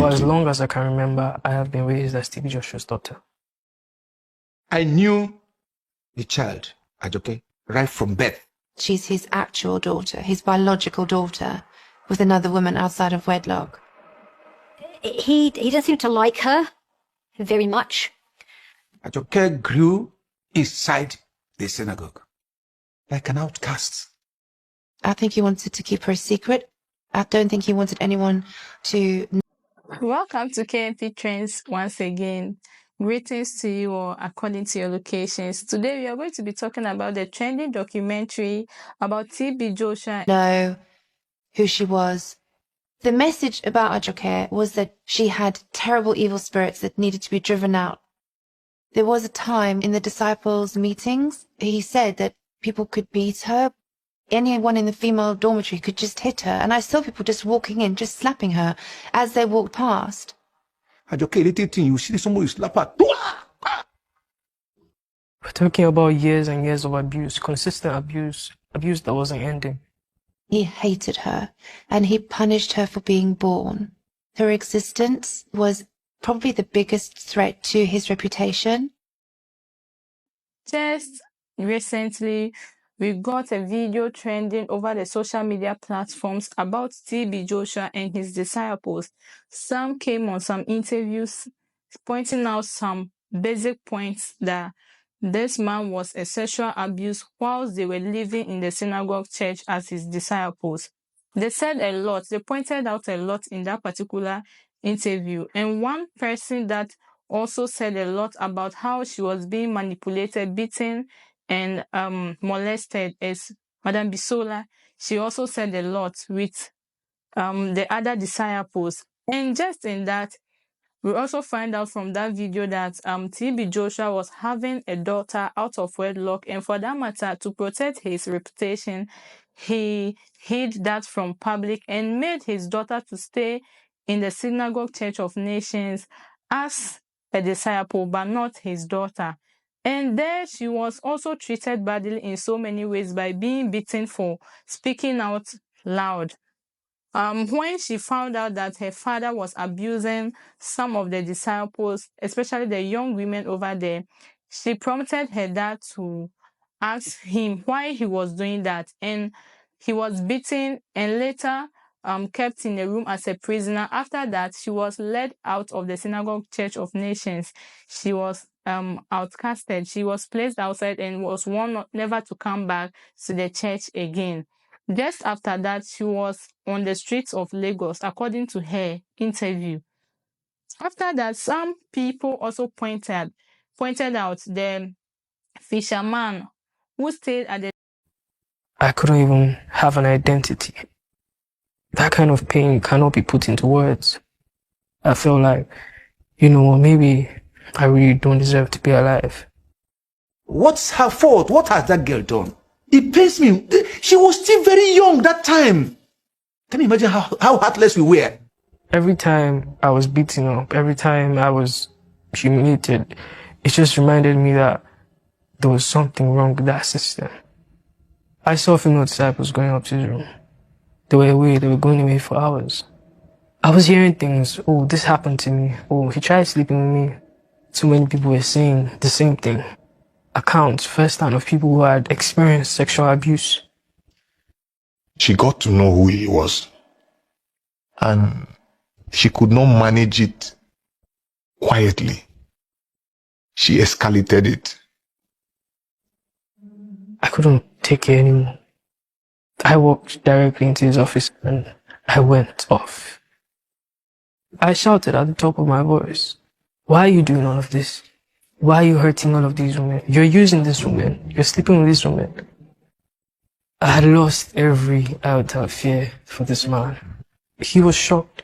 For as long as I can remember, I have been raised as TB Joshua's daughter. I knew the child, Ajoke, right from birth. She's his actual daughter, his biological daughter, with another woman outside of wedlock. He doesn't seem to like her very much. Ajoke grew inside the synagogue, like an outcast. I think he wanted to keep her a secret. I don't think he wanted anyone to... Welcome to KMP Trends once again. Greetings to you all according to your locations. Today we are going to be talking about the trending documentary about TB Joshua. Know who she was. The message about Ajoke was that she had terrible evil spirits that needed to be driven out. There was a time in the disciples' meetings, he said that people could beat her. Anyone in the female dormitory could just hit her. And I saw people just walking in, just slapping her as they walked past. Ajoke, little thing, you see somebody slap her. We're talking about years and years of abuse, consistent abuse that wasn't ending. He hated her, and he punished her for being born. Her existence was probably the biggest threat to his reputation. Just recently, we got a video trending over the social media platforms about TB Joshua and his disciples. Some came on some interviews pointing out some basic points that this man was a sexual abuse whilst they were living in the synagogue church as his disciples. They said a lot, they pointed out a lot in that particular interview. And one person that also said a lot about how she was being manipulated, beaten, and molested is Madame Bisola. She also said a lot with the other disciples. And just in that, we also find out from that video that TB Joshua was having a daughter out of wedlock, and for that matter, to protect his reputation, he hid that from public and made his daughter to stay in the Synagogue Church of Nations as a disciple, but not his daughter. And there she was also treated badly in so many ways by being beaten for speaking out loud. When she found out that her father was abusing some of the disciples, especially the young women over there, she prompted her dad to ask him why he was doing that. And he was beaten and later kept in a room as a prisoner. After that, she was led out of the Synagogue Church of Nations. She was outcasted. She was placed outside and was warned never to come back to the church again. Just after that, she was on the streets of Lagos, according to her interview. After that, some people also pointed out the fisherman who stayed at the... I couldn't even have an identity. That kind of pain cannot be put into words. I feel like, maybe I really don't deserve to be alive. What's her fault? What has that girl done? It pains me. She was still very young that time. Can you imagine how heartless we were? Every time I was beaten up, every time I was humiliated, it just reminded me that there was something wrong with that system. I saw female disciples going up to his room. They were going away for hours. I was hearing things, oh, this happened to me, oh, he tried sleeping with me. Too many people were saying the same thing. Accounts firsthand of people who had experienced sexual abuse. She got to know who he was, and she could not manage it quietly. She escalated it. I couldn't take it anymore. I walked directly into his office and I went off. I shouted at the top of my voice, "Why are you doing all of this? Why are you hurting all of these women? You're using these women. You're sleeping with these women." I had lost every iota of fear for this man. He was shocked.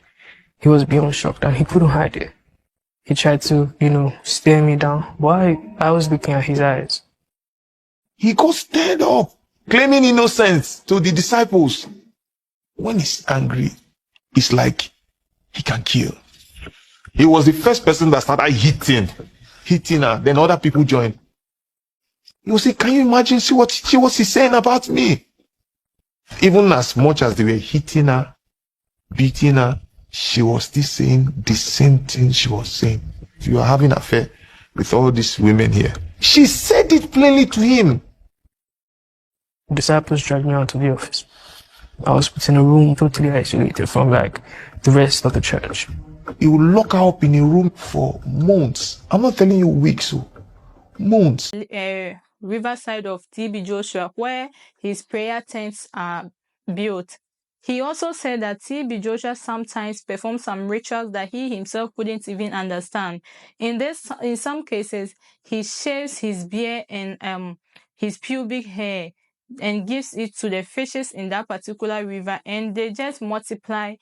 He was beyond shocked and he couldn't hide it. He tried to, stare me down. Why? I was looking at his eyes. He got stirred up, claiming innocence to the disciples. When he's angry, it's like he can kill. He was the first person that started hitting her. Then other people joined. He was saying, "Can you imagine? See what he's saying about me?" Even as much as they were hitting her, beating her, she was still saying the same thing she was saying. You are having an affair with all these women here. She said it plainly to him. The disciples dragged me out of the office. I was put in a room totally isolated from the rest of the church. He would lock her up in a room for months. I'm not telling you weeks, so months. Riverside of TB Joshua, where his prayer tents are built. He also said that TB Joshua sometimes performs some rituals that he himself couldn't even understand. In some cases, he shaves his beard and his pubic hair and gives it to the fishes in that particular river, and they just multiply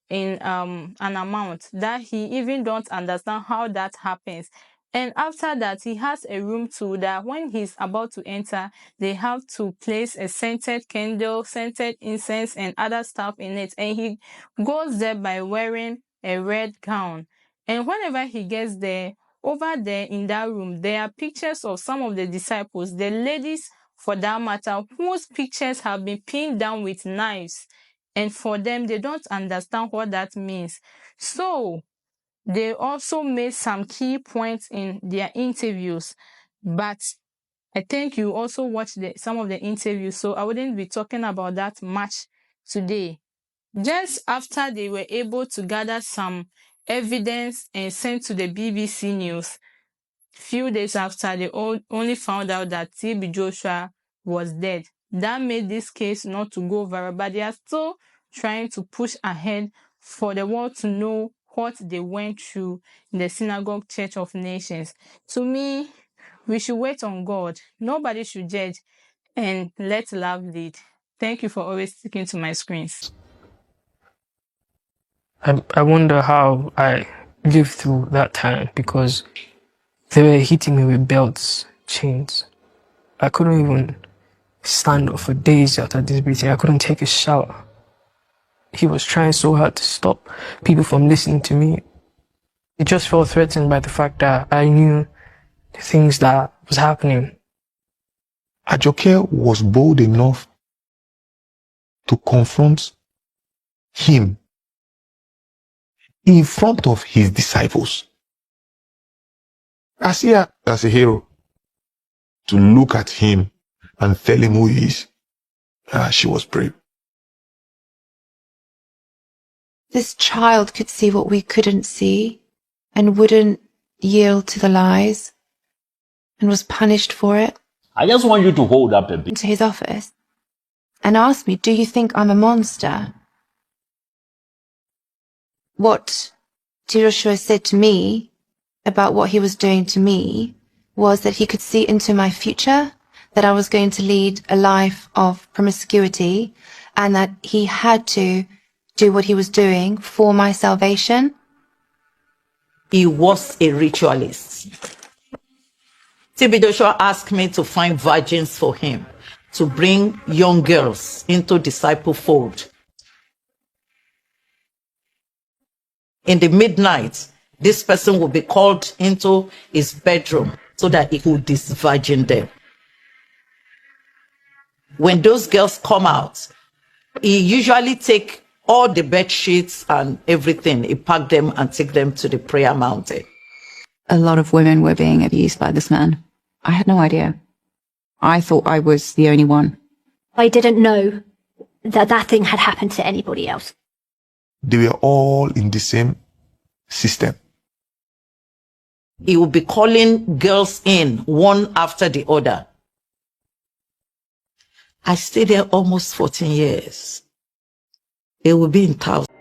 in an amount that he even don't understand how that happens. And after that, he has a room too that when he's about to enter, they have to place a scented candle, scented incense, and other stuff in it. And he goes there by wearing a red gown. And whenever he gets there, over there in that room, there are pictures of some of the disciples, the ladies for that matter, whose pictures have been pinned down with knives. And for them, they don't understand what that means. So they also made some key points in their interviews, but I think you also watched some of the interviews, so I wouldn't be talking about that much today. Just after they were able to gather some evidence and send to the BBC News, few days after, they only found out that TB Joshua was dead. That made this case not to go viral, but they are still trying to push ahead for the world to know what they went through in the Synagogue Church of Nations. To me, we should wait on God. Nobody should judge, and let love lead. Thank you for always sticking to my screens. I wonder how I lived through that time, because they were hitting me with belts, chains. I couldn't even stand up for days after this beating. I couldn't take a shower. He was trying so hard to stop people from listening to me. It just felt threatened by the fact that I knew the things that was happening. Ajoke was bold enough to confront him in front of his disciples. I see her as a hero, to look at him and tell him who he is. She was brave. This child could see what we couldn't see and wouldn't yield to the lies and was punished for it. I just want you to hold up a bit. To his office and asked me, "Do you think I'm a monster?" What Joshua said to me about what he was doing to me was that he could see into my future, that I was going to lead a life of promiscuity, and that he had to do what he was doing for my salvation. He was a ritualist. TB Joshua asked me to find virgins for him, to bring young girls into disciple fold. In the midnight, this person will be called into his bedroom so that he could disvirgin them. When those girls come out, he usually take all the bed sheets and everything, he pack them and take them to the prayer mountain. A lot of women were being abused by this man. I had no idea. I thought I was the only one. I didn't know that that thing had happened to anybody else. They were all in the same system. He would be calling girls in one after the other. I stayed there almost 14 years. It will be in thousands.